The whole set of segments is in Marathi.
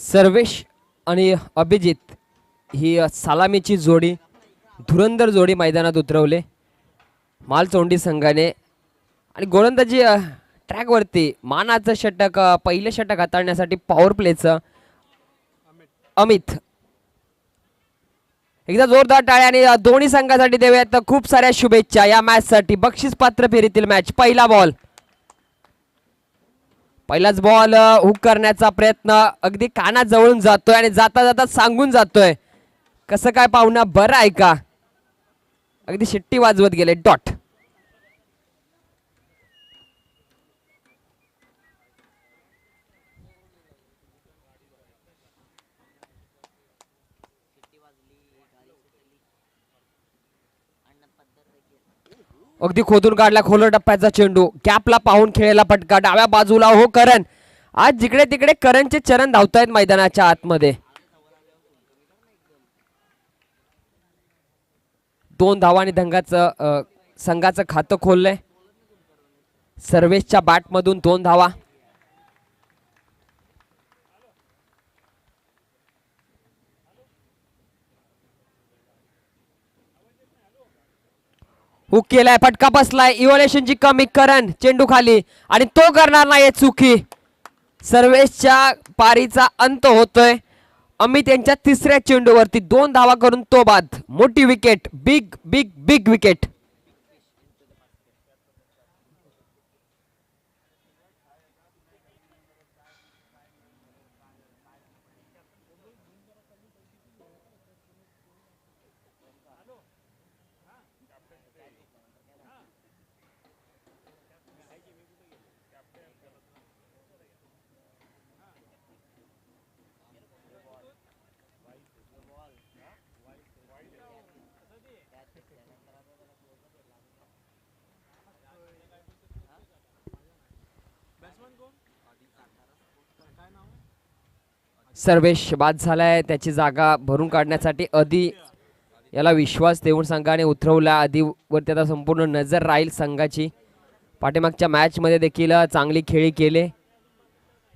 सर्वेश आणि अभिजित ही सलामीची जोडी, धुरंधर जोडी मैदानात उतरवले मालचोंडी संघाने. आणि गोलंदाजी ट्रॅकवरती मानाचं षटक, पहिले षटक हाताळण्यासाठी पॉवर प्लेचं अमित. एकदा जोरदार टाळ्या आणि दोन्ही संघासाठी देऊयात खूप साऱ्या शुभेच्छा या मॅच साठी. बक्षीस पात्र फेरीतील मॅच. पहिला बॉल, पहिलाच बॉल हुक करण्याचा प्रयत्न अगदी कानात जवळून जातोय आणि जाता जाता सांगून जातोय कसं काय पाहुणा बरं आहे का. अगदी शिट्टी वाजवत गेले. डॉट. अगदी खोदून काढला खोल टप्प्याचा चेंडू. कॅपला पाहून खेळायला फटका डाव्या बाजूला. हो करण. आज जिकडे तिकडे करणचे चरण धावतायत मैदानाच्या आतमध्ये. 2 धावांनी धंगाचं संघाचं खातं खोललंय. सर्वेशच्या बॅट मधून 2 धावा. हुक केलाय, फटका बसलाय. इव्हॉल्युशनची कमी. करण चेंडू खाली आणि तो करणार नाही चुकी. सर्वेशच्या पारीचा अंत होतोय. अमित यांच्या तिसऱ्या चेंडूवरती 2 धावा करून तो बाद. मोठी wicket. Big big big wicket. Sarvesh बाद झालाय. त्याची जागा भरून काढण्यासाठी आधी याला विश्वास देऊन संघाने उतरवला. आधीवरती आता संपूर्ण नजर राहील संघाची. पाठीमागच्या मॅच मध्ये देखील चांगली खेळी केले,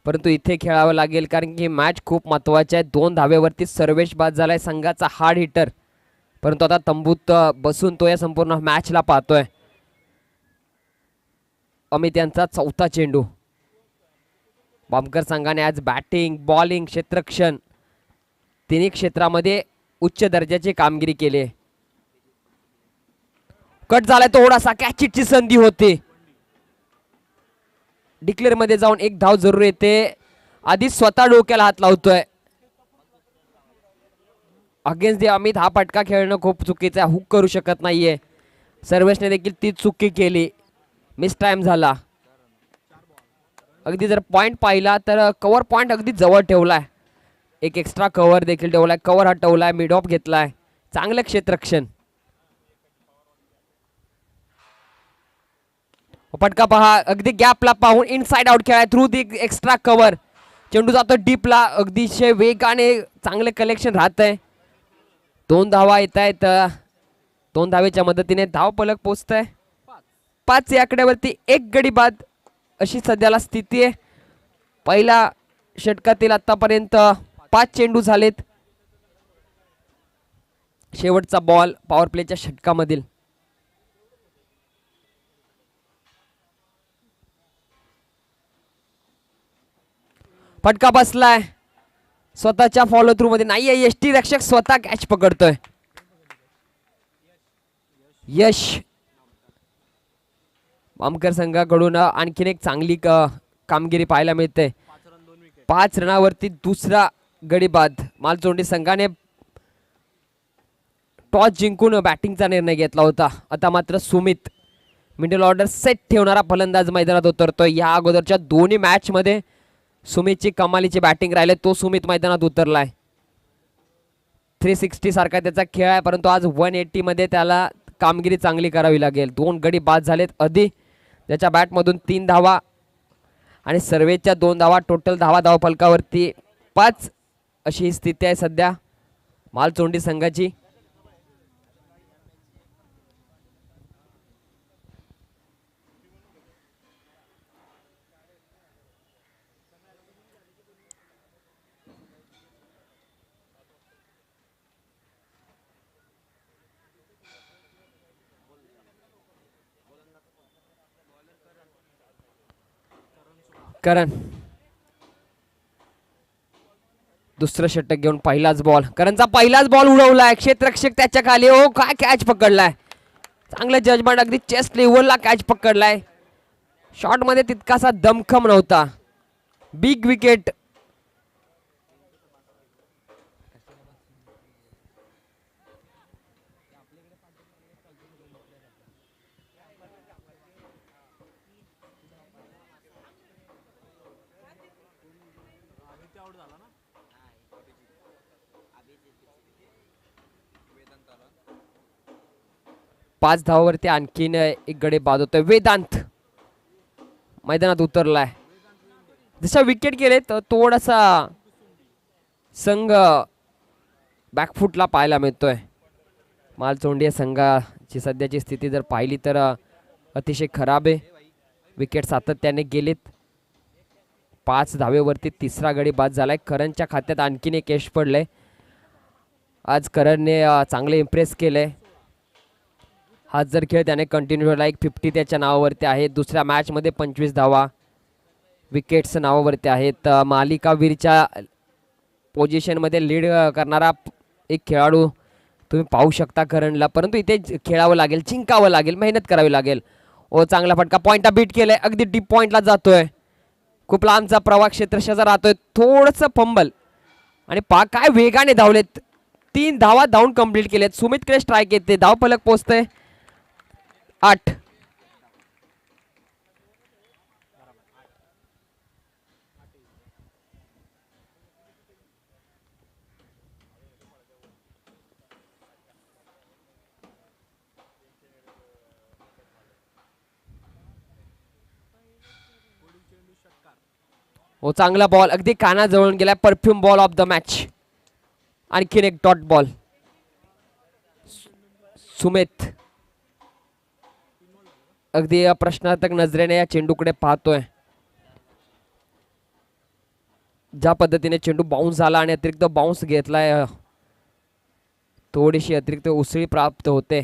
परंतु इथे खेळावं लागेल कारण की मॅच खूप महत्त्वाची आहे. 2 धावेवरती सर्वेश बाद झालाय. संघाचा हार्ड हिटर, परंतु आता तंबूत बसून तो या संपूर्ण मॅचला पाहतोय. अमित यांचा 4था चेंडू. बॉम्बकर संघाने आज बॅटिंग, बॉलिंग, क्षेत्ररक्षण तिन्ही क्षेत्रामध्ये उच्च दर्जाची कामगिरी केली. कट झालाय थोडासा. कॅचिटची संधी होती. डिक्लेअर मध्ये जाऊन 1 धाव जरूर येते. आधी स्वतः डोक्याला हात लावतोय. अगेन्स्ट दी अमित हा फटका खेळणं खूप चुकीचं आहे. हुक करू शकत नाहीये. सर्वेशने देखील ती चुकी केली. मिस टाइम झाला. अगदी जर पॉइंट पाहिला तर कव्हर पॉइंट अगदी जवळ ठेवलाय. एक एक्स्ट्रा कव्हर देखील ठेवलाय. कव्हर हटवलाय. मिड ऑफ घेतलाय. चांगलं क्षेत्ररक्षण. फटका पहा. अगदी गॅपला पाहून इनसाइड आउट खेळाय थ्रू दी एक्स्ट्रा कव्हर. चेंडू जातो डीपला. अगदीशय वेगाने चांगले कलेक्शन राहत आहे. 2 धावा येत आहेत. 2 धावेच्या मदतीने धाव फलक पोहोचतंय 5 या आकड्यावरती. 1 गडी बाद अशी सध्याला स्थिती आहे. पहिल्या षटकातील आतापर्यंत 5 चेंडू झालेत. शेवटचा बॉल पॉवर प्लेच्या षटकामधील. फटका बसलाय. स्वतःच्या फॉलो थ्रू मध्ये नाहीये. यष्टी रक्षक स्वतः कॅच पकडतोय. यश. बॉम्बकर संघाकडून आणखीन एक चांगली कामगिरी पाहायला मिळते. 5 रनावरती दुसरा गडी बाद. मालचोंडी संघाने टॉस जिंकून बॅटिंगचा निर्णय घेतला होता. आता मात्र सुमित मिडल ऑर्डर सेट ठेवणारा फलंदाज मैदानात उतरतोय. या अगोदरच्या दोन्ही मॅच मध्ये सुमितची कमालीची बॅटिंग राहिले. तो सुमित मैदानात उतरलाय. 360 सारखा त्याचा खेळ आहे, परंतु आज 180 मध्ये त्याला कामगिरी चांगली करावी लागेल. 2 गडी बाद झालेत. आधी त्याच्या बॅटमधून 3 धावा आणि सर्वेच्या 2 धावा. टोटल धावा धाव फलकावरती 5 अशी स्थिती आहे सध्या मालचोंडी संघाची. करण दुसरं षटक घेऊन पहिलाच बॉल, करणचा पहिलाच बॉल उडवलाय, क्षेत्ररक्षक त्याच्या खाली. ओ काय कॅच पकडलाय, चांगलं जजमेंट, अगदी चेस्ट लेव्हलला कॅच पकडलाय. शॉट मध्ये तितकासा दमखम नव्हता. Big wicket. पाच धावावरती आणखीन एक गडी बाद होतोय. वेदांत मैदानात उतरलाय. जशा विकेट गेले तर थोडासा संघ बॅकफुटला पाहायला मिळतोय. मालचोंडी संघाची सध्याची स्थिती जर पाहिली तर अतिशय खराब आहे. विकेट सातत्याने गेलेत. 5 धावेवरती तिसरा गडी बाद झालाय. करणच्या खात्यात आणखीन एक यश पडलंय. आज करणने चांगले इम्प्रेस केलंय. हाच जर खेळ त्याने कंटिन्यू ठेवला, एक 50 त्याच्या नावावरती आहे. दुसऱ्या मॅच मध्ये 25 धावा विकेट्स नावावरती आहेत. मालिकावीरच्या पोझिशन मध्ये लीड करणारा एक खेळाडू तुम्ही पाहू शकता करणला, परंतु इथे खेळावं लागेल, जिंकावं लागेल, मेहनत करावी लागेल. ओ चांगला फटका, पॉइंटला बीट केलंय, अगदी डीप पॉइंटला जातोय. खूप लांबचा प्रवाह क्षेत्रक्षाचा राहतोय. थोडंसं फंबल आणि काय वेगाने धावलेत. 3 धावा धावून कंप्लीट केलेत. सुमितकडे स्ट्राईक येते, धाव फलक पोहोचतंय 8. ओ चांगला बॉल, अगदी कानाजवळून गेला. Perfume ball of the match. आणखीन एक डॉट बॉल. सुमित अगदी प्रश्नार्थक नजरेने या चेंडूकडे पाहतोय. ज्या पद्धतीने चेंडू बाउन्स झाला आणि अतिरिक्त बाउन्स घेतलाय, थोडीशी अतिरिक्त उसळी प्राप्त होते.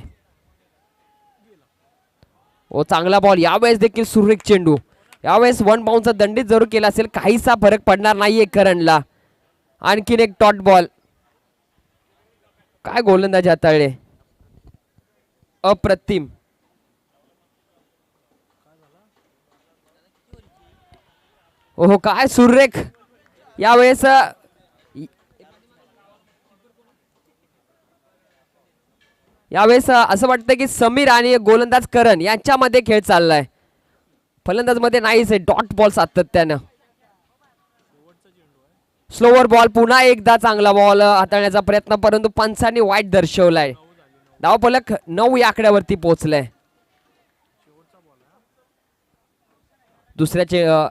ओ चांगला बॉल, यावेळेस देखील सुरेख चेंडू. यावेळेस 1 बाउन्सचा दंडित जरूर केला असेल, काहीसा फरक पडणार नाहीये करणला. आणखीन एक डॉट बॉल. काय गोलंदाज हाताळले, अप्रतिम. ओहो काय सुरेख. यावेळेस असं वाटतं की समीर आणि गोलंदाज करण यांच्यामध्ये खेळ चाललाय. फलंदाज मध्ये नाहीच आहे. डॉट बॉल सातत्यानं. स्लोवर बॉल, पुन्हा एकदा चांगला बॉल हाताळण्याचा प्रयत्न, परंतु पंचांनी वाईट दर्शवलाय. धाव फलक 9 या आकड्यावरती पोहोचलाय. दुसऱ्या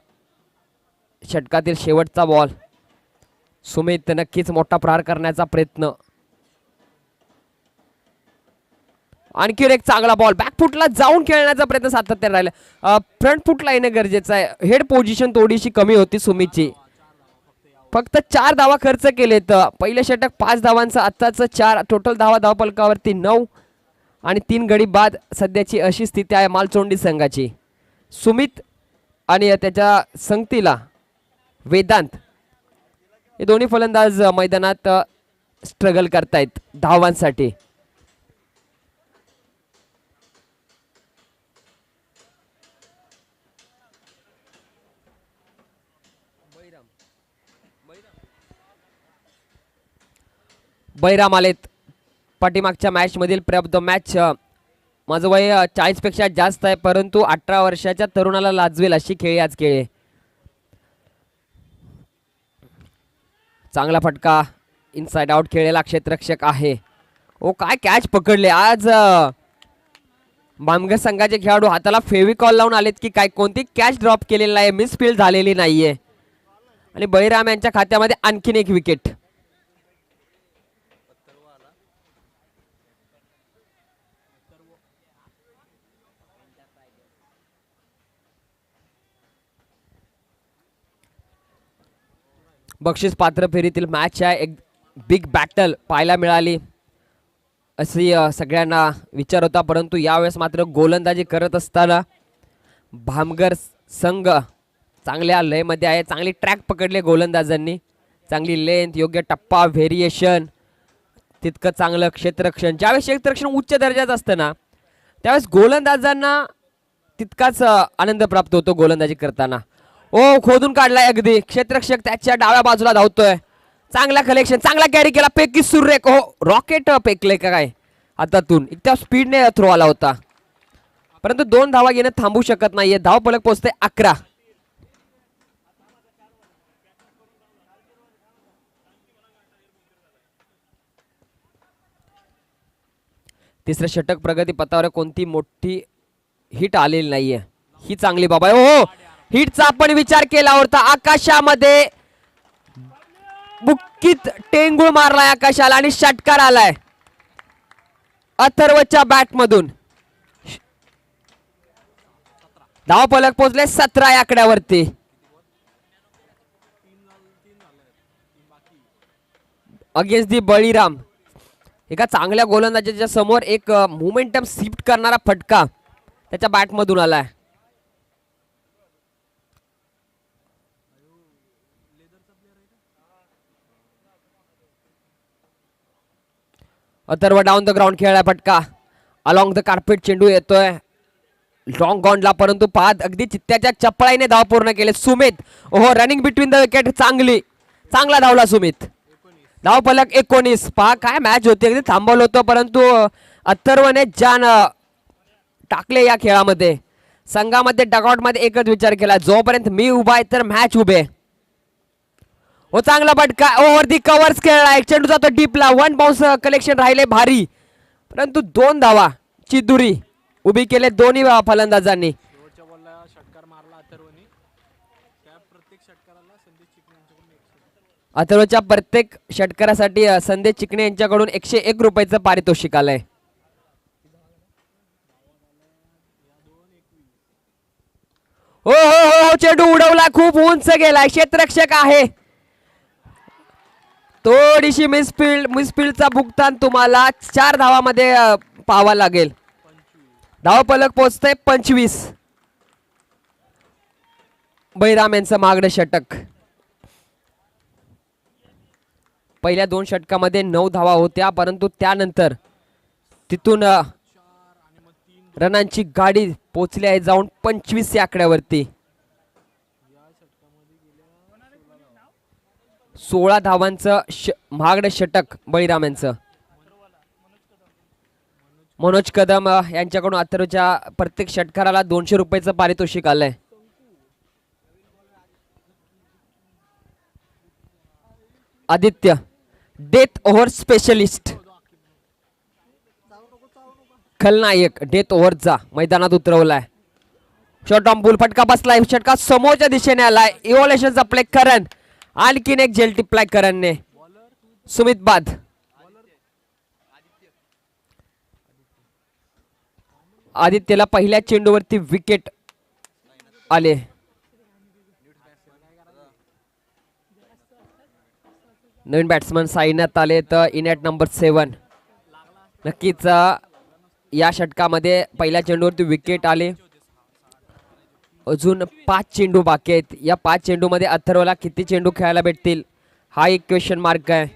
षटकातील शेवटचा बॉल. सुमित नक्कीच मोठा प्रहार करण्याचा प्रयत्न. आणखी एक चांगला बॉल, बॅकफुटला जाऊन खेळण्याचा प्रयत्न सातत्याने राहिला. फ्रंट फुटला येणं गरजेचं आहे. हेड पोझिशन थोडीशी कमी होती सुमितची. फक्त 4 धावा खर्च केलेत. पहिले षटक 5 धावांचं, आत्ताचं 4. टोटल धाव फलकावरती 9 आणि 3 गडी बाद. सध्याची अशी स्थिती आहे मालचोंडी संघाची. सुमित आणि त्याच्या संगतीला वेदांत हे दोन्ही फलंदाज मैदानात स्ट्रगल करतायत धावांसाठी. बैराम आलेत. पाठीमागच्या मॅच मधील प्लेयर ऑफ द मॅच. माझं वय 40 पेक्षा जास्त आहे, परंतु 18 वर्षाच्या तरुणाला लाजवेल अशी खेळी आज खेळले. चांगला फटका, इनसाइड आउट खेळलेला क्षेत्ररक्षक आहे. ओ काय कॅच पकडले आज. भामगर संघाचे खेळाडू हाताला फेविकॉल लावून आलेत की काय. कोणती कॅच ड्रॉप केलेली नाही, मिसफील्ड झालेली नाहीये. आणि बैराम यांच्या खात्यामध्ये आणखीन एक विकेट. बक्षीस पात्र फेरीतील मॅच आहे. एक बिग बॅटल पाहायला मिळाली अशी सगळ्यांना विचार होता, परंतु यावेळेस मात्र गोलंदाजी करत असताना भामगर संघ चांगल्या लयमध्ये आहे, चांगली ट्रॅक पकडले गोलंदाजांनी, चांगली लेंथ, योग्य टप्पा, व्हेरिएशन, तितकं चांगलं क्षेत्ररक्षण. ज्यावेळेस क्षेत्ररक्षण उच्च दर्जाचं असतं ना त्यावेळेस गोलंदाजांना तितकाच आनंद प्राप्त होतो गोलंदाजी करताना. ओ खोदून काढलाय अगदी, क्षेत्ररक्षक त्याच्या डाव्या बाजूला धावतोय, चांगला कलेक्शन, चांगला कॅरी केला, पैकी सुरेख. हो रॉकेट पेकले का काय हातातून, इतक्या स्पीडने थ्रो आला होता, परंतु 2 धावा घेणं थांबू शकत नाहीये. धाव फलक पोहोचते 11. तिसरं षटक प्रगती पथावर, कोणती मोठी हिट आलेली नाहीये. ही चांगली बाबा. हो हिटचा आपण विचार केला होता, आकाशामध्ये बुक्कीत टेंगुळ मारलाय आकाशाला आणि षटकार आलाय अथर्वच्या बॅट मधून. धाव फलक पोहोचले 17 या आकड्यावरती. अगेन्स्ट दी बळीराम. एका चांगल्या गोलंदाजाच्या समोर एक मोमेंटम शिफ्ट करणारा फटका त्याच्या बॅट मधून आलाय. अथर्व डाऊन द ग्राउंड खेळलाय फटका, अलॉंग द कार्पेट चेंडू येतोय लॉंग गॉनला, परंतु पाद अगदी चित्त्याच्या चपळाईने धाव पूर्ण केले सुमित. ओहो रनिंग बिटवीन द विकेट, चांगला धावला सुमित. धाव फलक 19. पहा काय मॅच होती, अगदी थांबवलं होतं परंतु अथर्वने जान टाकले या खेळामध्ये. संघामध्ये डगआउट मध्ये एकच विचार केला, जोपर्यंत मी उभा आहे तर मॅच उभे. हो चांगला फटका, ओव्हर दी कव्हर्स खेळलाय, चेंडू जातो डीपला, 1 बाउन्स कलेक्शन राहिले भारी, परंतु 2 धावा चिदुरी उभी केले दोन्ही फलंदाजांनी. अथर्वच्या प्रत्येक षटकारासाठी संदेश चिकणे यांच्याकडून 101 रुपयाचं पारितोषिक आलंय. हो हो हो चेंडू उडवला, खूप उंच गेलाय, क्षेत्ररक्षक आहे. थोडीशी मिसफिल्डचा भुगतान तुम्हाला 4 धावामध्ये पाहावा लागेल. धाव फलक पोहोचतंय 25. बळीराम यांचं मागणं षटक. पहिल्या 2 षटकामध्ये 9 धावा होत्या, परंतु त्यानंतर तिथून रनांची गाडी पोचली आहे जाऊन 25 या आकड्यावरती. 16 धावांचं महागडं षटक बळीराम यांचं. मनोज कदम यांच्याकडून अथर्वच्या प्रत्येक षटकाराला 200 रुपयाचं पारितोषिक आलंय. आदित्य डेथ ओव्हर स्पेशलिस्ट, खलनायक डेथ ओव्हरचा मैदानात उतरवलाय. शॉर्ट ऑन बुल, फटका बसलाय, षटका समोरच्या दिशेने आलाय. इव्हॉल्युशनचा प्ले करण, आणखीन एक जेल टिप्लाय करणने. सुमित बाद. आदित्यला पहिल्या चेंडूवरती विकेट आले. नवीन बॅट्समन साईनाथ आले तर इन ॲट नंबर 7. नक्कीच या षटकामध्ये पहिल्या चेंडूवरती विकेट आले. अजून 5 चेंडू बाकी आहेत. या 5 चेंडूमध्ये अथर्वला किती चेंडू खेळायला भेटतील हा एक क्वेश्चन मार्क आहे.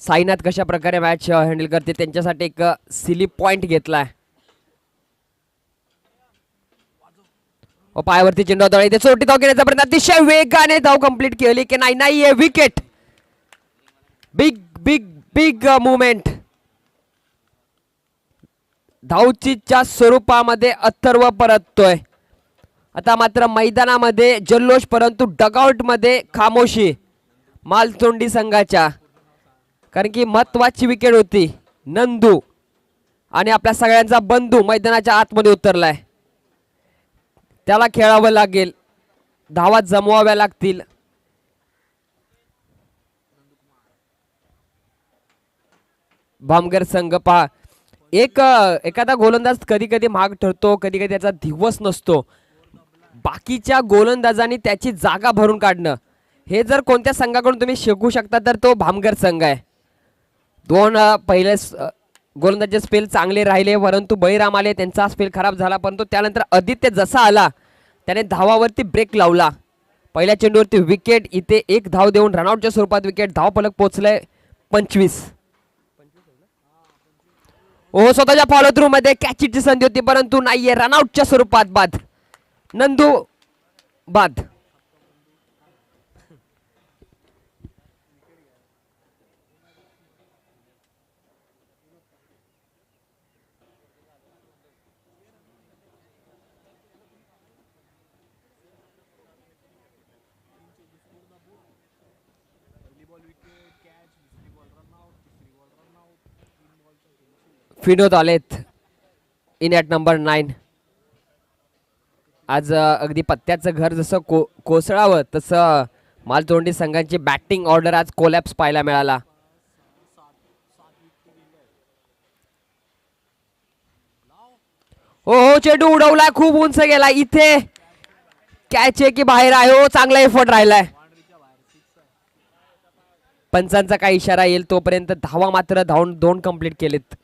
साईनाथ कशा प्रकारे मॅच हँडल करते त्यांच्यासाठी एक सिली पॉइंट घेतलाय. पायावरती चेंडू दळ इथे चोटी धाव घेण्याचा प्रयत्न, अतिशय वेगाने धाव कंप्लीट केली की नाही wicket. Big big big movement. धावचीच्या स्वरूपामध्ये अथर्व परततोय. आता मात्र मैदानामध्ये जल्लोष, परंतु डगआउट मध्ये खामोशी मालतोंडी संघाच्या, कारण की महत्वाची विकेट होती. नंदू आणि आपल्या सगळ्यांचा बंधू मैदानाच्या आतमध्ये उतरलाय, त्याला खेळावं लागेल, धावा जमवाव्या लागतील. भामगर संघ पहा, एखादा गोलंदाज कधी कधी महाग ठरतो, कधी कधी त्याचा दिवस नसतो. बाकीच्या गोलंदाजांनी त्याची जागा भरून काढणं हे जर कोणत्या संघाकडून तुम्ही शिकू शकता तर तो भामगर संघ आहे. 2 पहिले गोलंदाजी स्पेल चांगले राहिले, परंतु बळीराम आले, त्यांचा स्पेल खराब झाला. परंतु त्यानंतर आदित्य जसा आला त्याने धावावरती ब्रेक लावला. पहिल्या चेंडूवरती विकेट. इथे एक धाव देऊन रनआउटच्या स्वरूपात विकेट. धावफलक पोहोचले 25. ओ स्वतःच्या फॉलो थ्रू मध्ये कॅचची संधी होती, परंतु नाहीये. रनआउटच्या स्वरूपात बाद. नंदू बाद. विनोद आलेत इन ॲट नंबर 9. आज अगदी पत्त्याचं घर जसं कोसळावं तसं मालतोंडी संघांची बॅटिंग ऑर्डर आज कोलॅप्स पाहायला मिळाला. हो हो चेंडू उडवला, खूप उंच गेला. इथे कॅच आहे की बाहेर आहे? हो चांगला एफर्ट राहिलाय. पंचांचा काय इशारा येईल तोपर्यंत धावा मात्र धावून 2 कंप्लीट केलेत.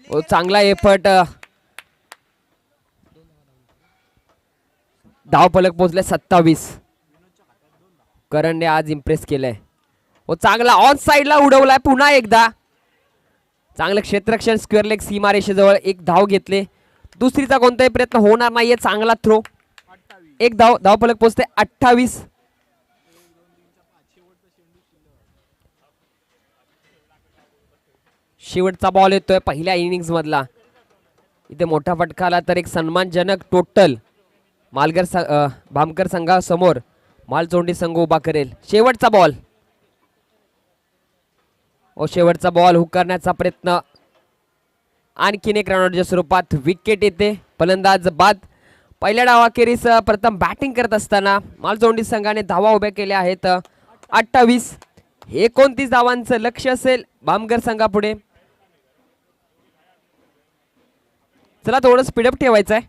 ओ चांगला एफर्ट. धावफलक पोहोचले 27. करणने आज इम्प्रेस केलंय. ओ चांगला ऑन साइडला उडवलाय पुन्हा एकदा. चांगलं क्षेत्ररक्षण स्क्वेअर लेग सीमारेषेजवळ. एक धाव घेतले. दुसरीचा कोणताही प्रयत्न होणार नाहीये. चांगला थ्रो. एक धावफलक पोहोचते 28. शेवटचा बॉल येतोय पहिल्या इनिंग्स मधला. इथे मोठा फटका आला तर एक सन्मानजनक टोटल भामकर संघासमोर मालचोंडी संघ उभा करेल. शेवटचा बॉल. ओ शेवटचा बॉल हुक करण्याचा प्रयत्न. आणखीन एक रनआउटच्या स्वरूपात विकेट येते. फलंदाज बाद. पहिल्या डावाखेरीस प्रथम बॅटिंग करत असताना मालचोंडी संघाने धावा उभ्या केल्या आहेत 28. 29 धावांचं लक्ष असेल भामकर संघापुढे. चला थोडं स्पीडअप ठेवायचं आहे.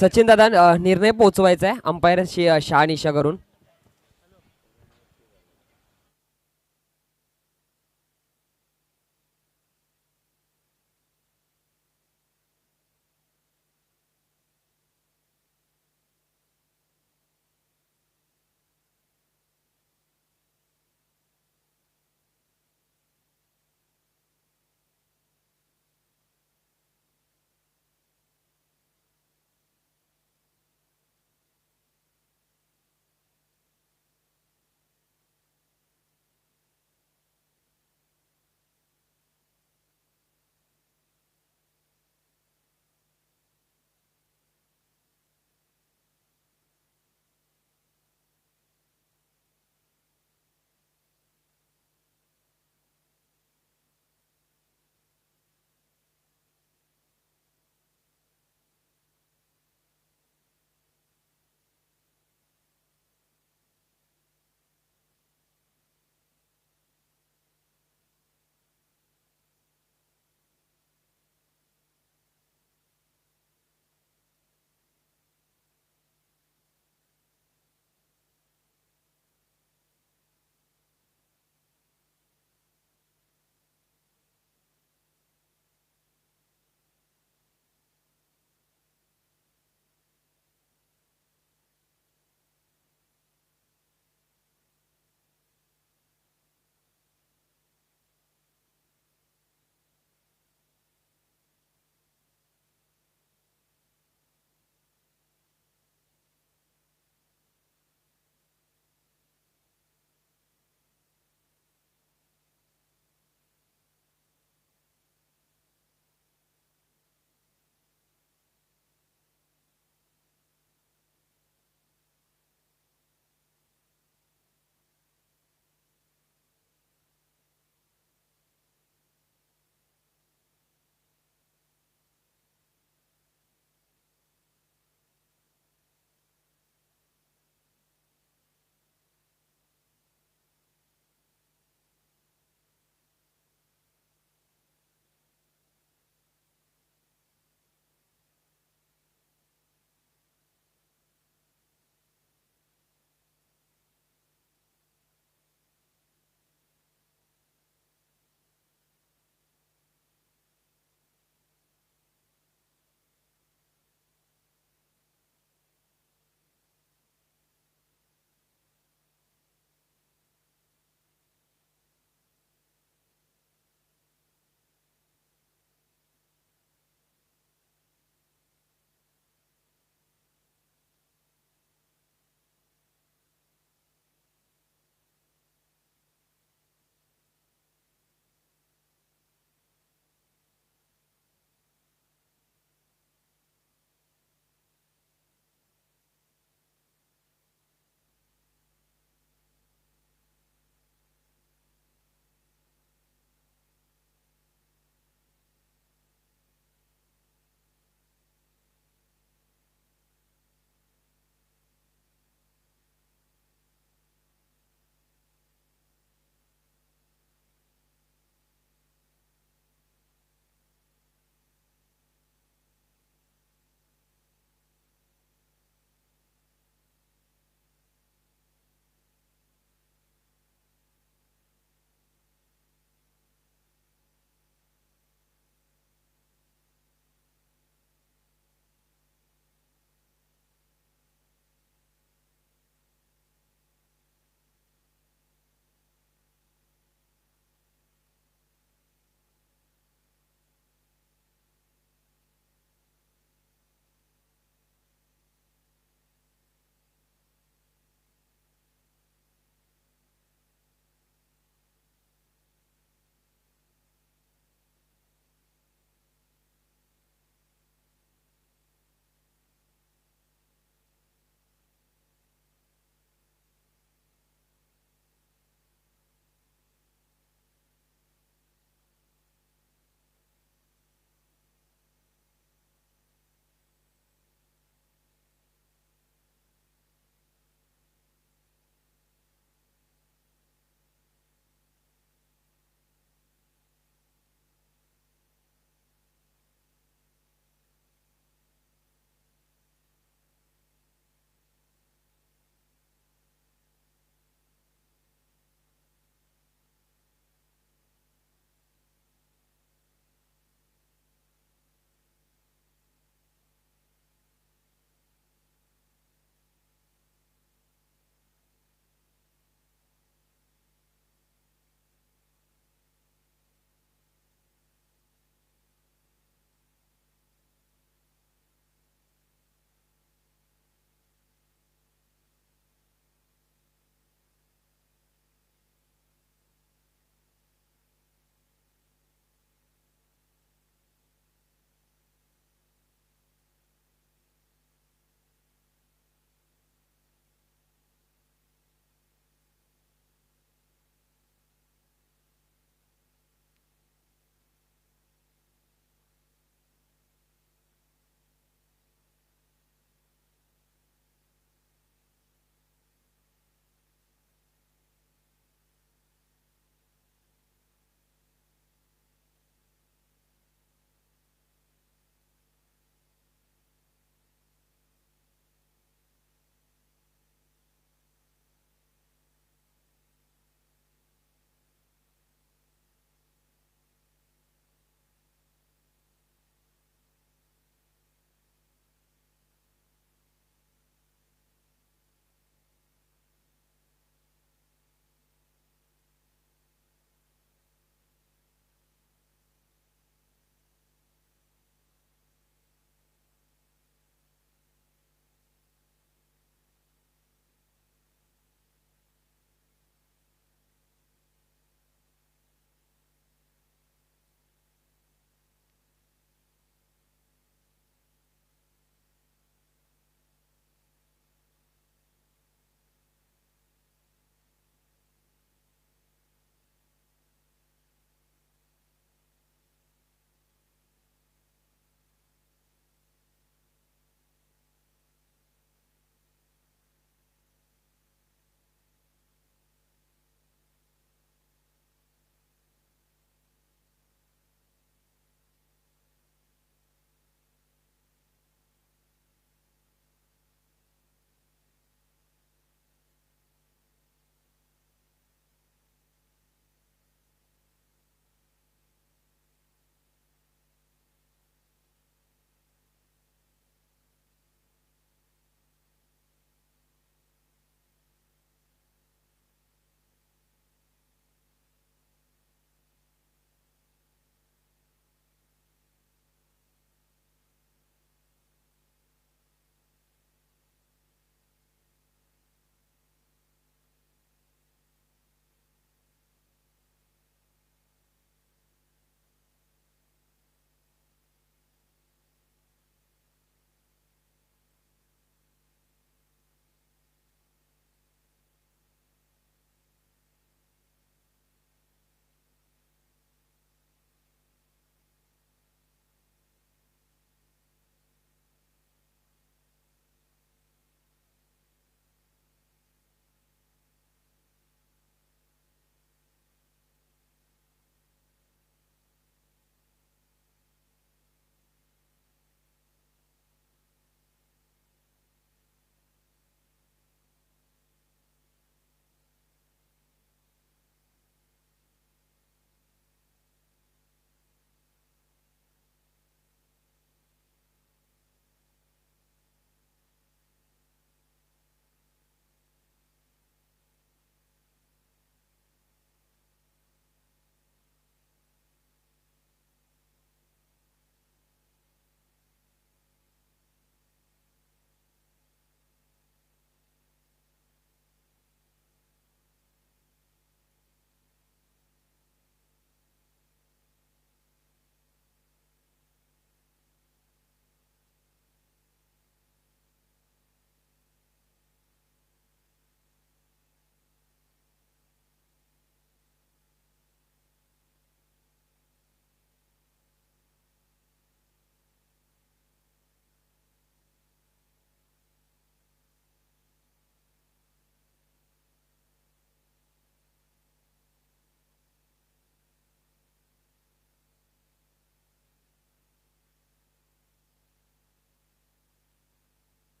सचिन दादा निर्णय पोहोचवायचा आहे अंपायरशी शहानिशा करून.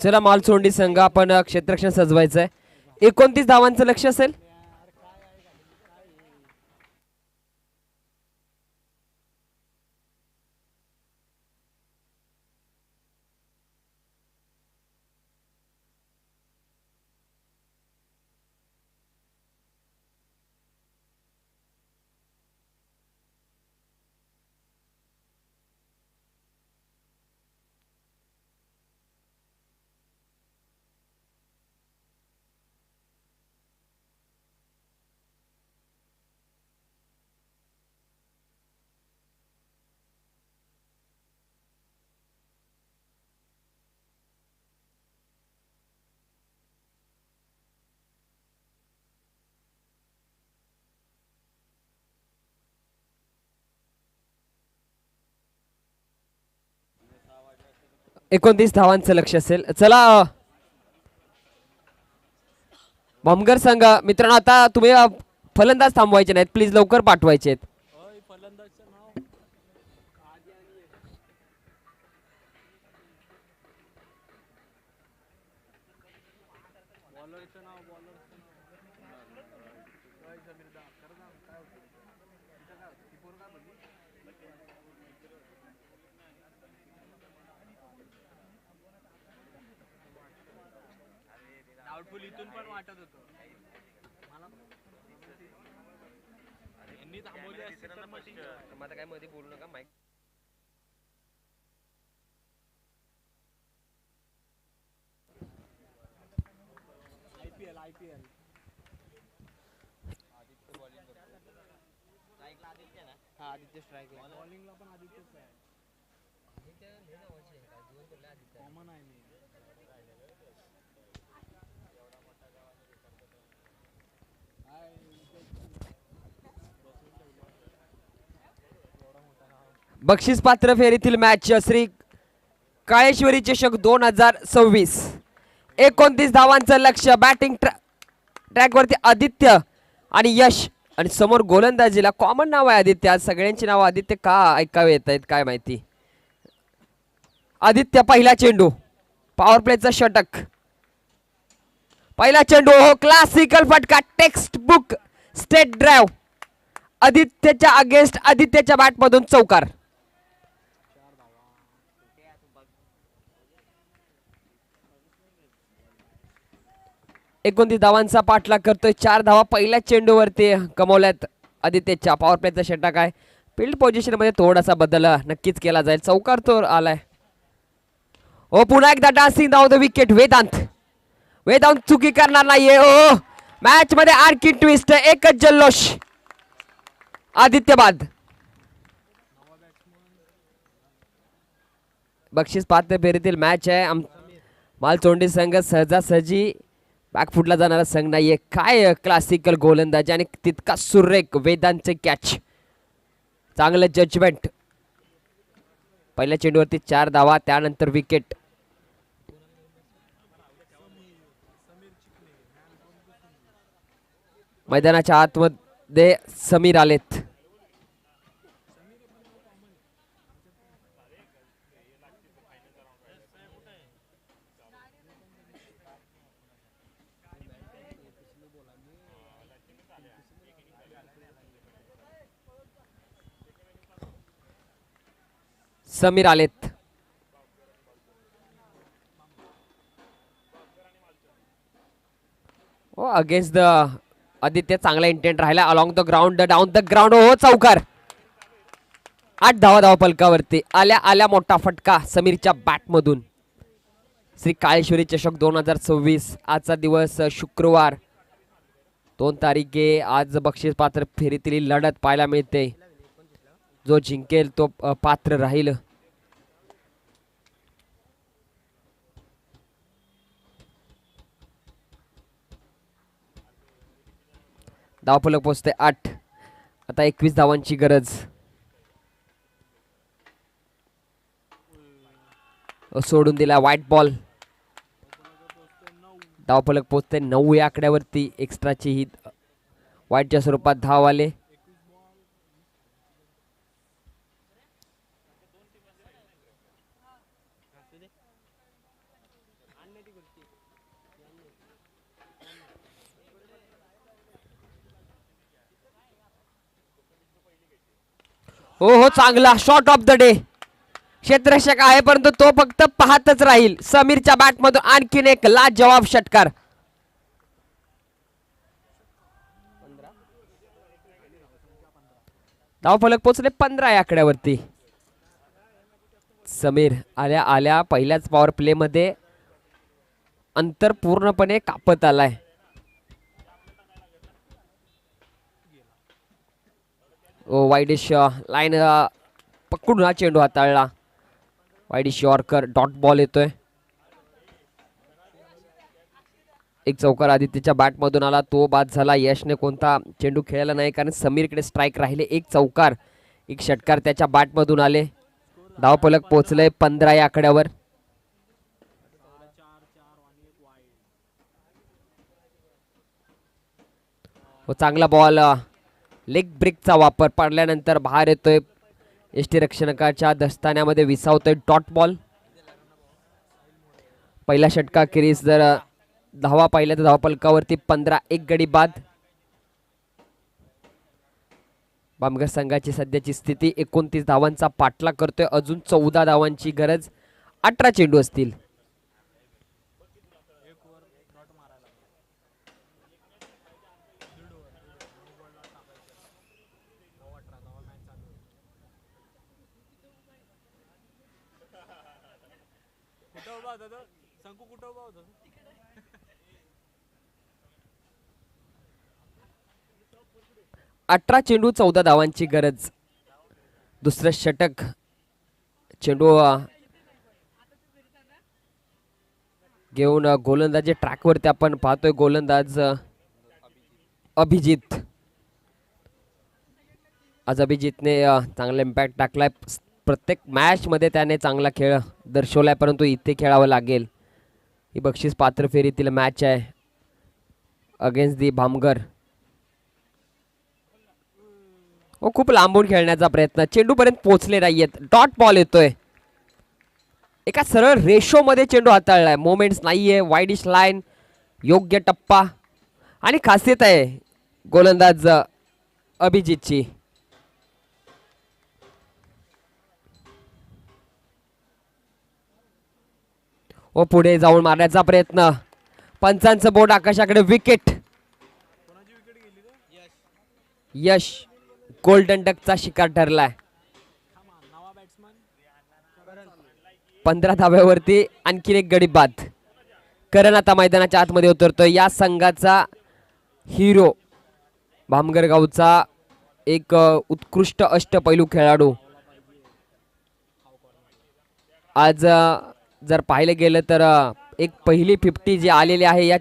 चला मालचोंडी संघ आपण क्षेत्ररक्षण सजवायचंय. 29 धावांचं लक्ष असेल. एकोणतीस धावांचं लक्ष असेल. चला भामगर संघ मित्रांनो, आता तुम्ही फलंदाज थांबवायचे नाहीत प्लीज, लवकर पाठवायचे आहेत. इथून पण वाटत होतं मला यांनी थांबवली असते तर मग आता काय मध्ये बोलू नका माईक. आयपीएल आदित्य बॉलिंग करतो. स्ट्राईकला आदित्य ना. हा आदित्य स्ट्राईकला. बॉलिंगला पण आदित्यच आहे. आदित्य हे नावाचे आहे का जीवन तुला आदित्य कॉमन आहे मी. बक्षीस पात्र फेरीतील मॅच श्री काळेश्वरी चषक 2026. 29 धावांचं लक्ष. बॅटिंग ट्रॅक वरती आदित्य आणि यश, आणि समोर गोलंदाजीला कॉमन नाव आहे आदित्य. आज सगळ्यांची नाव आदित्य का ऐकावे येत आहेत काय माहिती. आदित्य पहिला चेंडू, पॉवर प्लेचा षटक. पहिला चेंडू हो क्लासिकल फटका, टेक्स्ट बुक स्टेट ड्राइव्ह. आदित्यच्या अगेन्स्ट आदित्यच्या बॅट मधून चौकार. एकोणतीस धावांचा पाठलाग करतोय. 4 धावा पहिल्या चेंडूवरती कमवल्यात आदित्यच्या. पॉवर प्लेचा षटक आहे. फील्ड पोझिशन मध्ये थोडासा बदल नक्कीच केला जाईल. चौकार तो आलाय. ओ पुन्हा एकदा dancing down the wicket. Vedant चुकी करणार नाहीये. ओ मॅच मध्ये आणखी ट्विस्ट. एकच जल्लोष. आदित्य बाद. बक्षीस पात्र फेरीतील मॅच आहे. मालचोंडी संघ सहजासहजी बॅकफुटला जाणारा संघ नाहीये. काय क्लासिकल गोलंदाजी आणि तितका सुरेख वेदांतचे कॅच. चांगलं जजमेंट. पहिल्या चेंडूवरती 4 धावा, त्यानंतर विकेट. मैदानाच्या आतमध्ये समीर आलेत. समीर आलेत. ओ अगेन्स्ट द आदित्य चांगला इंटेंट राहिला. Along the ground, down the ground. हो चौकार. 8 धावा फलकावरती. आल्या मोठा फटका समीरच्या बॅट मधून. श्री काळेश्वरी चषक 2026. आजचा दिवस शुक्रवार 2 तारीख. आज बक्षीस पात्र फेरीतील लढत पाहायला मिळते. जो जिंकेल तो पात्र राहील. धावफलक पोहोचते 8. आता 21 धावांची गरज. सोडून दिला व्हाईट बॉल. धावफलक पोहोचते 9 या आकड्यावरती. एक्स्ट्राची ही व्हाईटच्या स्वरूपात धाव आले. हो हो, चांगला शॉट ऑफ द डे. क्षेत्ररक्षक आहे परंतु तो फक्त पाहतच राहील. समीरच्या बॅट मधून आणखीन एक लाजवाब षटकार. धावफलक पोहोचले 15 या आकड्यावरती. समीर आल्या आल्या पहिल्याच पॉवर प्ले मध्ये अंतर पूर्णपणे कापत आलाय. ओ वाईडिश लाईन पकडून हा चेंडू हाताळला. वाईडिश यॉर्कर डॉट बॉल येतोय. एक चौकार आदित्यच्या बॅट मधून आला, तो बाद झाला. यशने कोणता चेंडू खेळला नाही कारण समीरकडे स्ट्राईक राहिले. एक चौकार एक षटकार त्याच्या बॅट मधून आले. धावफलक पोहोचले 15 या आकड्यावर. चांगला बॉल लेग ब्रेकचा वापर पडल्यानंतर बाहेर येतोय. यष्टीरक्षकाच्या दस्तान्यामध्ये विसावतोय डॉट बॉल. पहिला षटकार खेरीज जर धावा पाहिल्या तर धावफलकावरती 15 एक गडी बाद. भामगर संघाची सध्याची स्थिती 29 धावांचा पाठलाग करतोय. अजून 14 धावांची गरज. 18 चेंडू असतील. शंकू कुठं उभा होता? 18 चेंडू 14 धावांची गरज. दुसरं षटक. चेंडू घेऊन गोलंदाजी ट्रॅकवरती आपण पाहतोय. गोलंदाज अभिजित. आज अभिजितने चांगला इम्पॅक्ट टाकलाय. प्रत्येक मॅच मध्ये त्याने चांगला खेळ दर्शवलाय परंतु इथे खेळावं लागेल. ही बक्षीस पात्र फेरीतील मॅच आहे अगेन्स्ट दी भामगर. खूप लांबून खेळण्याचा प्रयत्न. चेंडू पर्यंत पोहोचले नाहीयेत. डॉट बॉल येतोय. एका सरळ रेशो मध्ये चेंडू हाताळलाय. मोमेंट्स नाहीये. वाईडिश लाईन, योग्य टप्पा आणि खासियत आहे गोलंदाज अभिजितची. पुढे जाऊन मारण्याचा प्रयत्न. पंचांचं बोट आकाशाकडे. विकेट. यश गोल्डन डकचा शिकार ठरलाय. 15 धाब्यावरती आणखीन एक गडी बाद. करण आता मैदानाच्या आतमध्ये उतरतोय. या संघाचा हिरो, भामगर गावचा एक उत्कृष्ट अष्टपैलू खेळाडू. आज जर पाहिलं गेलं तर एक पहिली 50 जी आलेली आहे या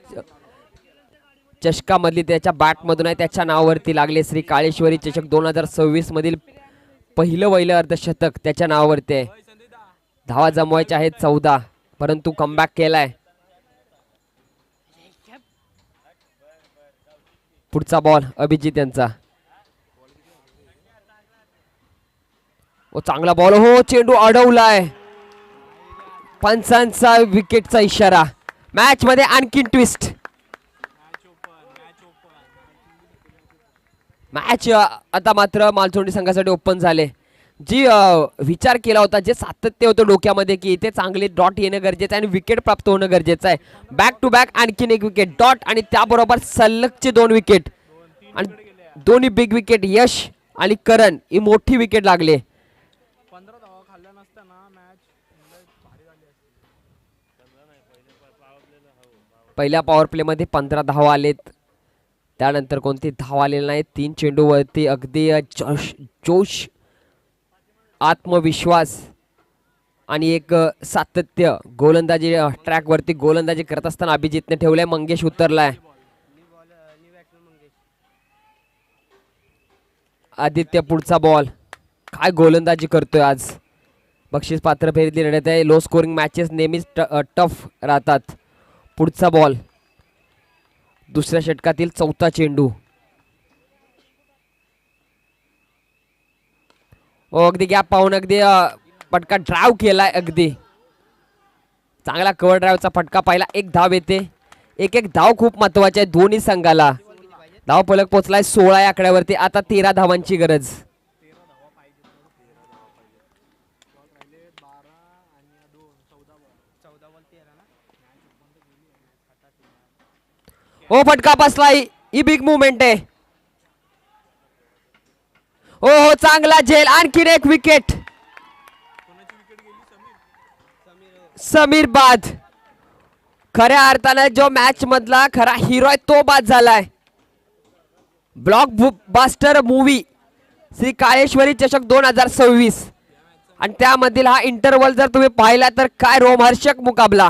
चषकामधली त्याच्या बॅटमधून आहे. त्याच्या नावावरती लागले. श्री काळेश्वरी चषक 2026 मधील पहिलं अर्धशतक त्याच्या नावावरती आहे. धावा जमवायच्या आहेत 14 परंतु कमबॅक केलाय. पुढचा बॉल अभिजित यांचा. चांगला बॉल. हो, चेंडू अडवलाय. पंचांचा विकेटचा इशारा. मॅच मध्ये आणखीन ट्विस्ट. मॅच आता मात्र मालचोंडी संघासाठी ओपन झाले. जी विचार केला होता, जे सातत्य होतं डोक्यामध्ये की इथे चांगले डॉट येणं गरजेचं आहे आणि विकेट प्राप्त होणं गरजेचं आहे. बॅक टू बॅक आणखीन एक विकेट. डॉट आणि त्याबरोबर सलगचे 2 विकेट आणि दोन्ही बिग विकेट. यश आणि करण ही मोठी विकेट लागले. पहिल्या पॉवर प्ले मध्ये 15 धावा आलेत. त्यानंतर कोणती धाव आलेली नाही. 3 चेंडूवरती अगदी जोश, आत्मविश्वास आणि एक सातत्य गोलंदाजी ट्रॅकवरती गोलंदाजी करत असताना अभिजितने ठेवलाय. मंगेश उतरलाय. आदित्य पुढचा बॉल. काय गोलंदाजी करतोय आज. बक्षीस पात्र फेरीतली लढत आहे. लो स्कोरिंग मॅचेस नेहमीच टफ राहतात. पुढचा बॉल. दुसऱ्या षटकातील 4था चेंडू. अगदी गॅप पाहून अगदी फटका ड्राईव्ह केलाय. अगदी चांगला कव्हर ड्राईव्हचा फटका पाहिला. 1 धाव येते. एक धाव खूप महत्वाची आहे दोन्ही संघाला. धाव फलक पोहोचलाय 16 या आकड्यावरती. आता 13 धावांची गरज. ओ फटका बसलाय, ही बिग मुवमेंट आहे. हो हो चांगला झेल, आणखीन एक विकेट. समीर बाद. खऱ्या अर्थाने जो मॅच मधला खरा हिरो आहे तो बाद झालाय. ब्लॉकबस्टर मूवी श्री काळेश्वरी चषक 2026 आणि त्यामधील हा इंटरव्हल जर तुम्ही पाहिला तर काय रोमहर्षक मुकाबला.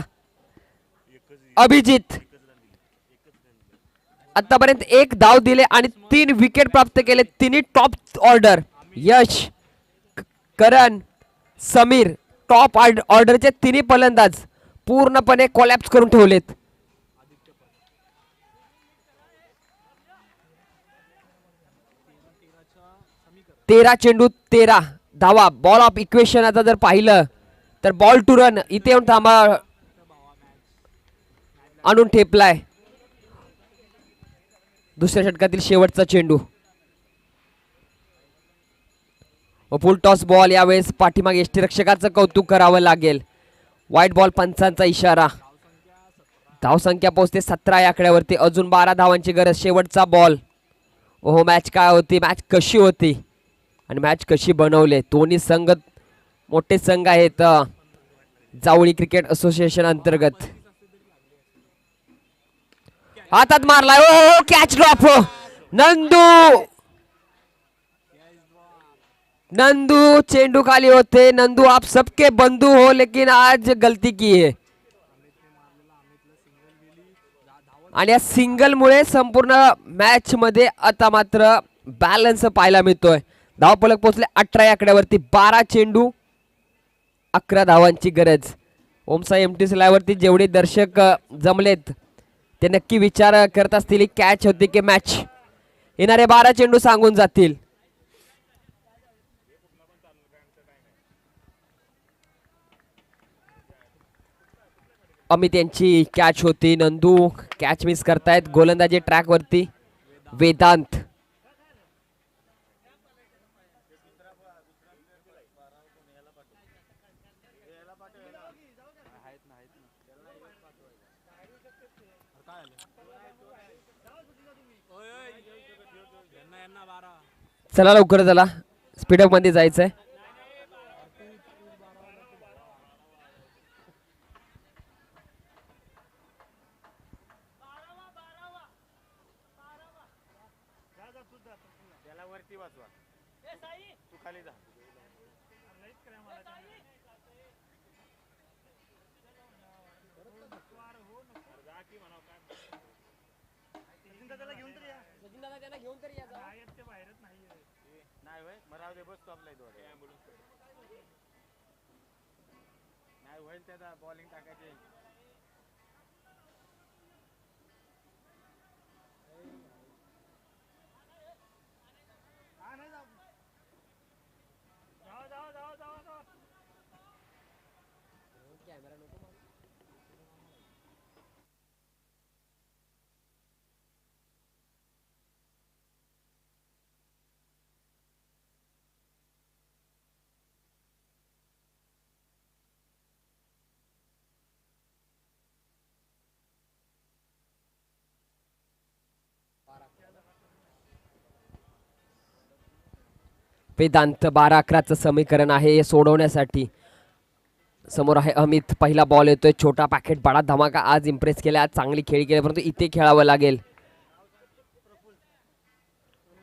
अभिजित आतापर्यंत 1 धाव दिले आणि 3 विकेट प्राप्त केले. तिन्ही टॉप ऑर्डर. यश, करण, समीर टॉप ऑर्डरचे तिन्ही फलंदाज पूर्णपणे कोलॅप्स करून ठेवलेत. तेरा चेंडू 13 धावा. बॉल ऑफ इक्वेशन आता जर पाहिलं तर बॉल टू रन इथे येऊन थांबा आणून ठेपलाय. दुसऱ्या षटकातील शेवटचा चेंडू. फुल टॉस बॉल. यावेळेस पाठीमागे यष्टीरक्षकाचं कौतुक करावं लागेल. व्हाईट बॉल, पंचांचा इशारा. धावसंख्या पोहोचते 17 या आकड्यावरती. अजून 12 धावांची गरज. शेवटचा बॉल. ओहो मॅच काय होती, मॅच कशी होती आणि मॅच कशी बनवले. दोन्ही संघ मोठे संघ आहेत जावळी क्रिकेट असोसिएशन अंतर्गत. हातात मारलाय. ओ कॅच ड्रॉप. नंदू नंदू चेंडू खाली होते. नंदू आप सबके बंधु हो लेकिन आज गलती की है. आणि या सिंगल मुळे संपूर्ण मॅच मध्ये आता मात्र बॅलन्स पाहायला मिळतोय. धावफलक पोहोचले 18 या आकड्यावरती. 12 चेंडू 11 धावांची गरज. ओमसाई एमटीसी लाईव्ह वरती जेवढे दर्शक जमलेत ते नक्की विचार करत असतील कॅच होती की मॅच. येणारे 12 चेंडू सांगून जातील. अमित यांची कॅच होती. नंदू कॅच मिस करतायत. गोलंदाजी ट्रॅक वरती वेदांत. चला लवकर चला, स्पीडअप मध्ये जायचंय. बॉलिंग टाकायची. वेदांत 12-11चं समीकरण आहे हे सोडवण्यासाठी. समोर आहे अमित. पहिला बॉल येतोय. छोटा पॅकेट बडा धमाका. आज इम्प्रेस केला, आज चांगली खेळी केली, परंतु इथे खेळावं लागेल.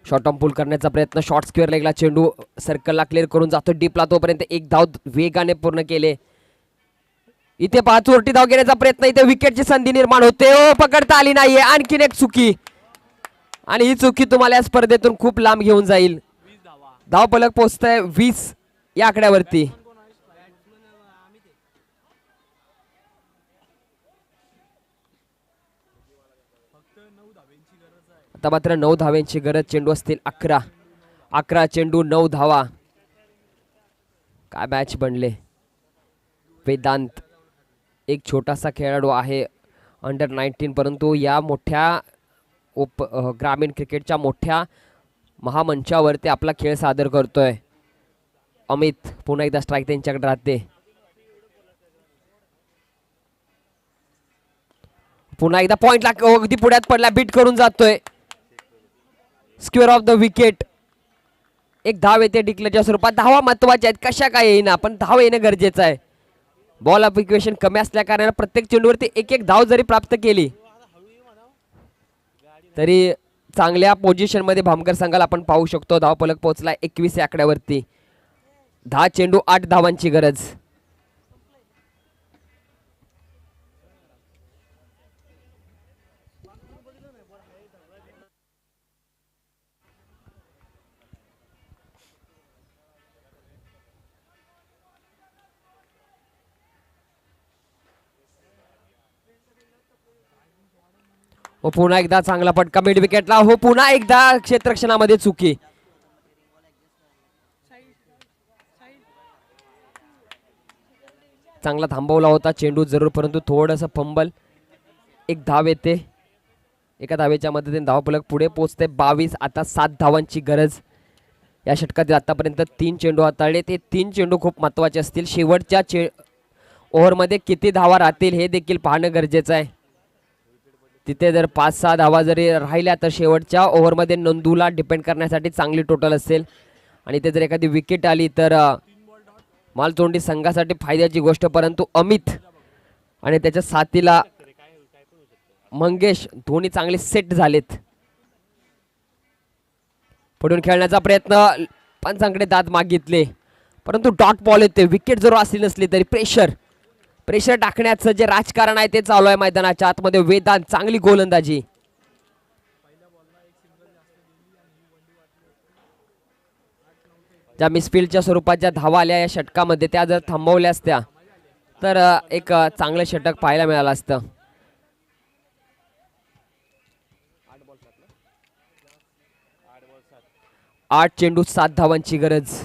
शॉर्ट ऑन पुल करण्याचा प्रयत्न. शॉर्ट स्क्वेअर लेगला चेंडू सर्कलला क्लिअर करून जातो डीपला. तोपर्यंत 1 धाव वेगाने पूर्ण केले. इथे 5 वरती धाव घेण्याचा प्रयत्न. इथे विकेटची संधी निर्माण होते. ओ पकडता आली नाहीये. आणखीन एक चुकी आणि ही चुकी तुम्हाला या स्पर्धेतून खूप लांब घेऊन जाईल. धावफलक पोहोचतंय 20 या आकड्यावरती. आता मात्र 9 धाव्यांची गरज. चेंडू असतील 11 चेंडू 9 धावा. काय मॅच बनले. वेदांत एक छोटासा खेळाडू आहे अंडर 19, परंतु या मोठ्या ग्रामीण क्रिकेटच्या मोठ्या महामंचावरती आपला खेळ सादर करतोय. अमित पुन्हा एकदा स्ट्राईक त्यांच्याकडे राहते. पुन्हा एकदा पॉइंटला अगदी पुढ्यात पडला, बीट करून जातोय. Square of the wicket. एक धाव येते डिक्लेअरच्या स्वरूपात. धावा महत्वाच्या आहेत, कशा काय येईना पण धाव येणं गरजेचं आहे. बॉल ऑफ इक्वेशन कमी असल्या कारणाने प्रत्येक चेंडूवरती एक एक धाव जरी प्राप्त केली तरी चांगल्या पोझिशन मध्ये भामकर संघाला आपण पाहू शकतो. धावफलक पोहोचला 21 या आकड्यावरती. 10 चेंडू 8 धावांची गरज. हो पुन्हा एकदा चांगला फटका मिड विकेटला. हो पुन्हा एकदा क्षेत्ररक्षणामध्ये चुकी. चांगला थांबवला होता चेंडू जरूर, परंतु थोडंसं फंबल. एक धाव येते. एका धावेच्या मदतीने धावफलक पुढे पोहोचते 22. आता 7 धावांची गरज. या षटकातील आतापर्यंत 3 चेंडू हाताळले. ते 3 चेंडू खूप महत्वाचे असतील. शेवटच्या ओव्हरमध्ये किती धावा राहतील हे देखील पाहणं गरजेचं आहे. तिथे जर 5-6 धावा जरी राहिल्या तर शेवटच्या ओव्हरमध्ये नंदूला डिपेंड करण्यासाठी चांगली टोटल असेल. आणि ते जर एखादी विकेट आली तर मालतोंडी संघासाठी फायद्याची गोष्ट. परंतु अमित आणि त्याच्या साथीला मंगेश दोन्ही चांगले सेट झालेत. पुढून खेळण्याचा प्रयत्न, पंचांकडे दाद मागितले परंतु डॉट बॉल येते. विकेट जर असली नसली तरी प्रेशर टाकण्याचं जे राजकारण आहे ते चालू आहे मैदानाच्या आतमध्ये. वेदांत चांगली गोलंदाजी. ज्या मिसफिल्डच्या स्वरूपात ज्या धावा आल्या या षटकामध्ये त्या जर थांबवल्या असत्या तर एक चांगलं षटक पाहायला मिळालं असतं. 8 चेंडू 7 धावांची गरज.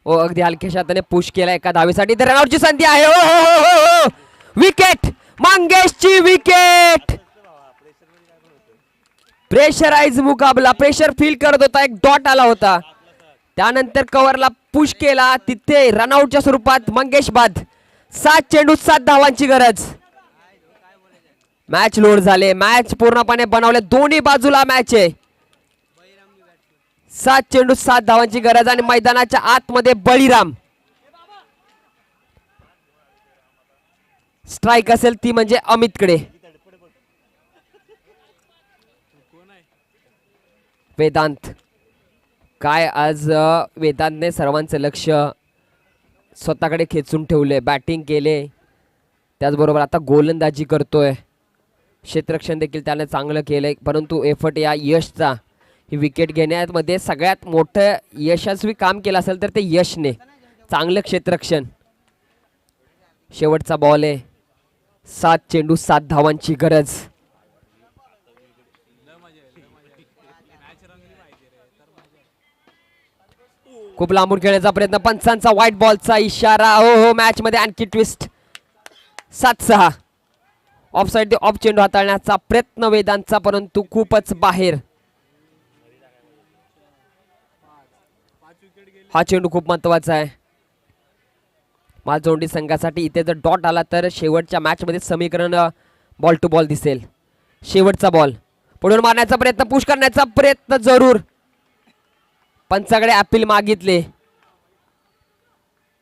ओ अगदी हलक्याशा हाताने पुश केला एका धावेसाठी. तर रनआउटची संधी आहे. हो विकेट, मंगेशची विकेट. प्रेशराइज मुकाबला, प्रेशर फील करत होता. एक डॉट आला होता, त्यानंतर कव्हरला पुश केला. तिथे रनआउटच्या स्वरूपात मंगेश बाद. 7 चेंडू 7 धावांची गरज. मॅच लोड झाले, मॅच पूर्णपणे बनवले. दोन्ही बाजूला मॅच आहे. 7 चेंडू 7 धावांची गरज. आणि मैदानाच्या आतमध्ये बळीराम. स्ट्राईक असेल ती म्हणजे अमितकडे. वेदांत. काय आज वेदांतने सर्वांचं लक्ष स्वतःकडे खेचून ठेवले. बॅटिंग केले, त्याचबरोबर आता गोलंदाजी करतोय. क्षेत्ररक्षण देखील त्याने चांगलं केलंय. परंतु एफर्ट या यशचा, ही विकेट घेण्यामध्ये सगळ्यात मोठं यशस्वी काम केलं असेल तर ते यशने. चांगलं क्षेत्ररक्षण. शेवटचा बॉल आहे. 7 चेंडू 7 धावांची गरज. खूप लांबून खेळण्याचा प्रयत्न, पंचांचा व्हाईट बॉलचा इशारा. हो मॅच मध्ये आणखी ट्विस्ट. 7-6. ऑफ साइड ऑफ चेंडू हाताळण्याचा प्रयत्न वेदांतचा, परंतु खूपच बाहेर. हा चेंडू खूप महत्वाचा आहे मालतोंडी संघासाठी. इथे जर डॉट आला तर शेवटच्या मॅच मध्ये समीकरण बॉल टू बॉल दिसेल. शेवटचा बॉल पुढून मारण्याचा प्रयत्न, पुश करण्याचा प्रयत्न जरूर. पंचाकडे अपील मागितले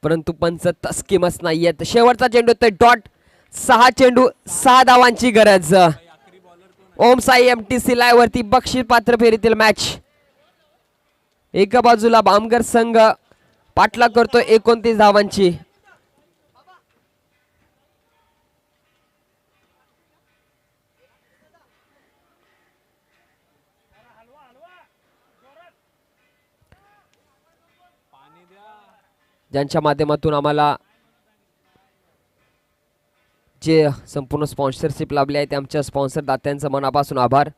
परंतु पंच तस्किमच नाहीयेत. शेवटचा चेंडू ते डॉट. 6 चेंडू 6 धावांची गरज. ओम साई MTC लाईव्ह वरती बक्षीस पात्र फेरीतील मॅच. एका बाजूला भामगर संघ पाठलाग करतो 29 धावांची. ज्यांच्या माध्यमातून आम्हाला जे संपूर्ण स्पॉन्सरशिप लाभली आहे ते आमच्या स्पॉन्सर दात्यांचं मनापासून आभार.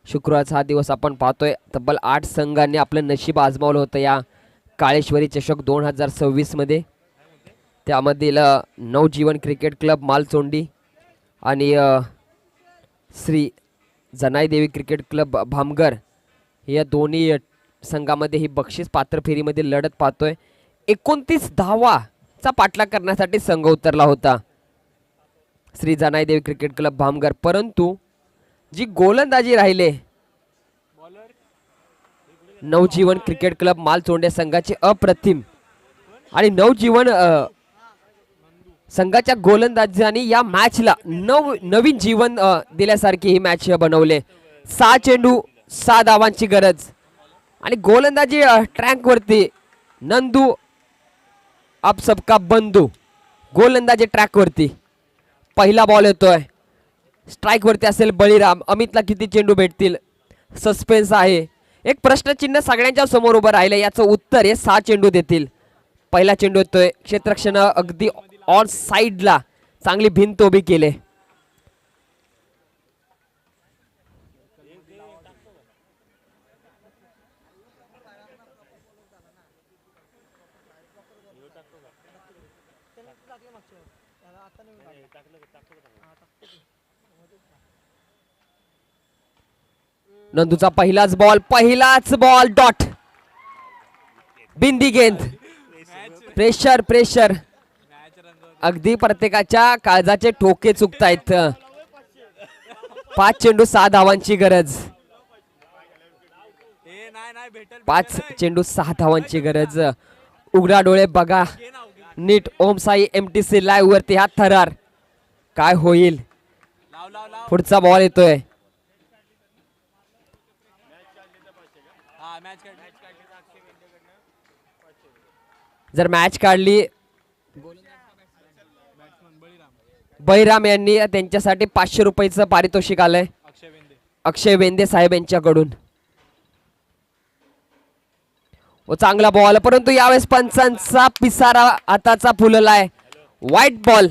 शुक्रवारचा हा दिवस आपण पाहतोय. तब्बल 8 संघांनी आपलं नशीब आजमावलं होतं या काळेश्वरी चषक 2026 मध्ये. त्यामधील नवजीवन क्रिकेट क्लब मालचोंडी आणि श्री जनाई देवी क्रिकेट क्लब भामगर या दोन्ही संघामध्ये ही बक्षीस पात्र फेरीमध्ये लढत पाहतोय. 29 धावाचा पाठलाग करण्यासाठी संघ उतरला होता श्री जनाईदेवी क्रिकेट क्लब भामगर. परंतु जी गोलंदाजी राहिले नवजीवन क्रिकेट क्लब मालचोंडे संघाचे अप्रतिम आणि नवजीवन संघाच्या गोलंदाजांनी या मॅचला नवीन जीवन दिल्यासारखी ही मॅच बनवले. 6 चेंडू 6 धावांची गरज आणि गोलंदाजी ट्रॅक वरती नंदू अब सबका बंधू गोलंदाजी ट्रॅक वरती. पहिला बॉल येतोय स्ट्राइक वरती असेल बळीराम. अमितला किती चेंडू भेटतील सस्पेन्स आहे. एक प्रश्नचिन्ह सगळ्यांच्या समोर उभं राहिलं याचं उत्तर हे 6 चेंडू देतील. पहिला चेंडू येतोय क्षेत्ररक्षण अगदी ऑन साइडला चांगली भिंत उभी केले. नंदूचा पहिलाच बॉल डॉट. बिंदी गेंद. प्रेशर अगदी प्रत्येकाच्या काळजाचे ठोके चुकतायत. 5 चेंडू 6 धावांची गरज. 5 चेंडू 6 धावांची गरज. उघडा डोळे बघा नीट. ओम साई MTC लाईव्ह वरती हा थरार. काय होईल. पुढचा बॉल येतोय. जर मॅच काढली बळीराम यांनी त्यांच्यासाठी 500 रुपयाचं पारितोषिक आलंय अक्षय वेंदे साहेब यांच्याकडून. व चांगला बॉल परंतु यावेळेस पंचांचा पिसारा हाताचा फुललाय. White ball.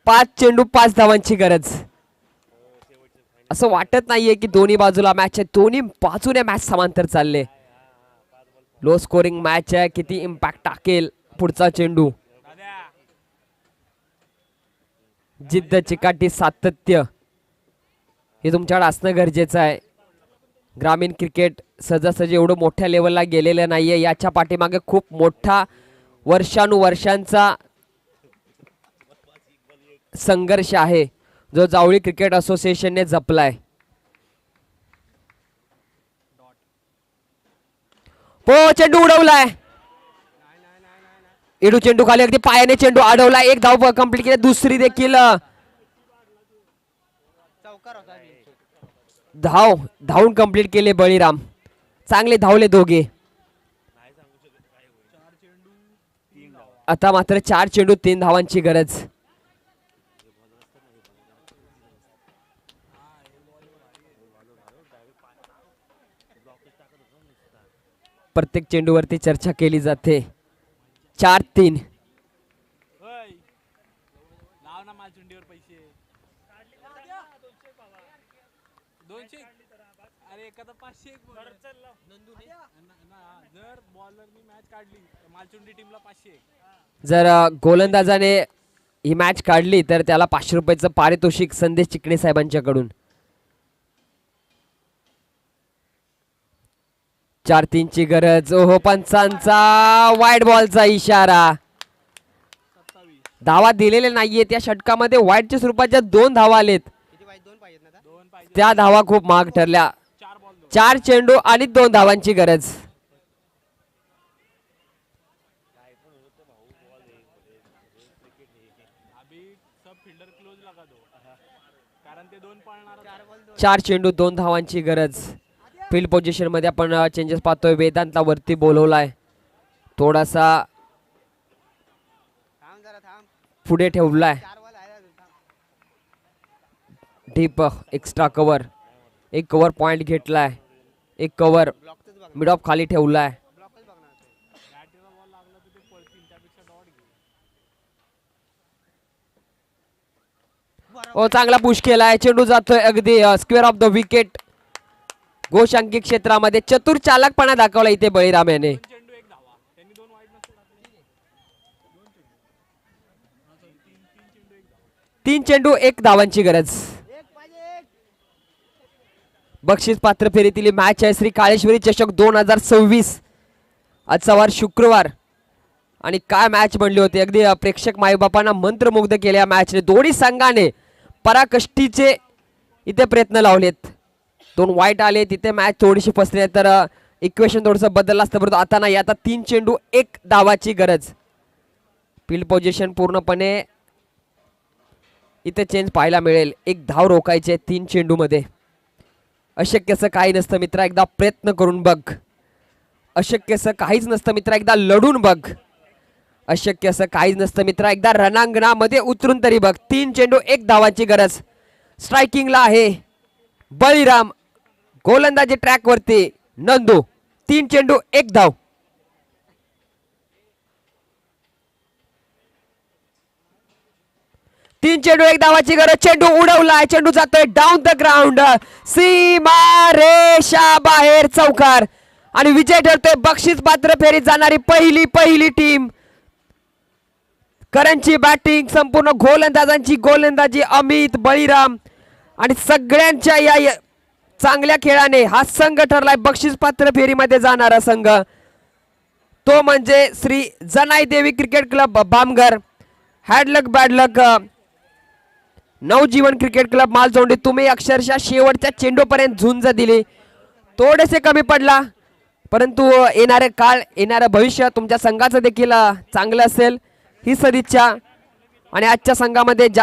5 चेंडू 5 धावांची गरज. असं वाटत नाहीये की दोन्ही बाजूला मॅच आहे. दोन्ही बाजूने मॅच समांतर चालले. लो स्कोरिंग मॅच आहे. किती इम्पॅक्ट टाकेल पुढचा चेंडू. जिद्द चिकाटी सातत्य हे तुमच्याकडे असणं गरजेचं आहे. ग्रामीण क्रिकेट सहजासहजी एवढं मोठ्या लेवलला गेलेलं नाहीये. याच्या पाठीमागे खूप मोठा वर्षानुवर्षांचा संघर्ष आहे जो जावळी क्रिकेट असोसिएशनने जपलाय. चेंडू उडवलाय. इडू चेंडू खाली अगदी पायाने चेंडू अडवला. 1 धाव कंप्लीट केली. दुसरी देखील धावून कंप्लीट केले बळीराम. चांगले धावले दोघे. आता मात्र 4 चेंडू 3 धावांची गरज. प्रत्येक चेंडूवरती चर्चा केली जाते. 4-3. जर गोलंदाजाने ही मॅच काढली तर त्याला 500 रुपयाचं पारितोषिक संदेश चिकणे साहेबांच्याकडून. 4-3 ची गरज. ओहो पंचांचा वाईड बॉलचा इशारा. धावा दिलेले नाहीये त्या षटकामध्ये. वाईडच्या स्वरूपाच्या 2 धावा आलेत. त्या धावा खूप महाग ठरल्या. 4 चेंडू आणि 2 धावांची गरज. चार चेंडू 2 धावांची गरज. फील्ड पोझिशन मध्ये आपण चेंजेस पाहतोय. वेदांतला वरती बोलवलाय. थोडासा पुढे ठेवलाय. Deep extra cover. 1 cover point घेतलाय. 1 कव्हर मिड ऑफ खाली ठेवलाय. चांगला पुश केलाय. चेंडू जातोय अगदी स्क्वेअर ऑफ द विकेट. गोशांकी क्षेत्रामध्ये चतुर चालकपणा दाखवला इथे बळीराम याने. 3 चेंडू 1 धावांची गरज. बक्षीस पात्र फेरीतील मॅच आहे श्री काळेश्वरी चषक 2026. आजचा वार शुक्रवार आणि काय मॅच बनली होती. अगदी प्रेक्षक माईबापांना मंत्रमुग्ध केल्या मॅचने. दोन्ही संघाने पराकष्टीचे इथे प्रयत्न लावलेत. 2 वाईट आले तिथे मॅच थोडीशी फसली तर इक्वेशन थोडंसं बदललं असतं. परंतु आता नाही. आता 3 चेंडू 1 धावाची गरज. फील्ड पोझिशन पूर्णपणे इथे चेंज पाहायला मिळेल. 1 धाव रोखायचे 3 चेंडूमध्ये. अशक्य असं काही नसतं मित्रा. एकदा प्रयत्न करून बघ. अशक्य असं काहीच नसतं मित्रा. एकदा लढून बघ. अशक्य असं काहीच नसतं मित्रा. एकदा रणांगणामध्ये उतरून तरी बघ. 3 चेंडू 1 धावाची गरज. स्ट्रायकिंगला आहे बळीराम. गोलंदाजी ट्रॅक वरती नंदू. 3 चेंडू 1 धाव. तीन चेंडू 1 धावाची गरज. चेंडू उडवलाय. चेंडू जातोय डाऊन द ग्राउंड. सीमा रेषा बाहेर चौकार. आणि विजय ठरतोय बक्षीस पात्र फेरीत जाणारी पहिली टीम. करंची बॅटिंग, संपूर्ण गोलंदाजांची गोलंदाजी. अमित, बळीराम आणि सगळ्यांच्या या चांगल्या खेळाने हा संघ ठरलाय बक्षीस पात्र फेरीमध्ये जाणारा संघ. तो म्हणजे श्री जनाई देवी क्रिकेट क्लब बामगर. हॅडलक बॅडलक नवजीवन क्रिकेट क्लब मालजोंडी. तुम्ही अक्षरशः शेवटच्या चेंडूपर्यंत झुंज दिली. थोडेसे कमी पडला परंतु येणारे काळ, येणारं भविष्य तुमच्या संघाचं देखील चांगलं असेल ही सदिच्छा. आणि आजच्या संघामध्ये ज्या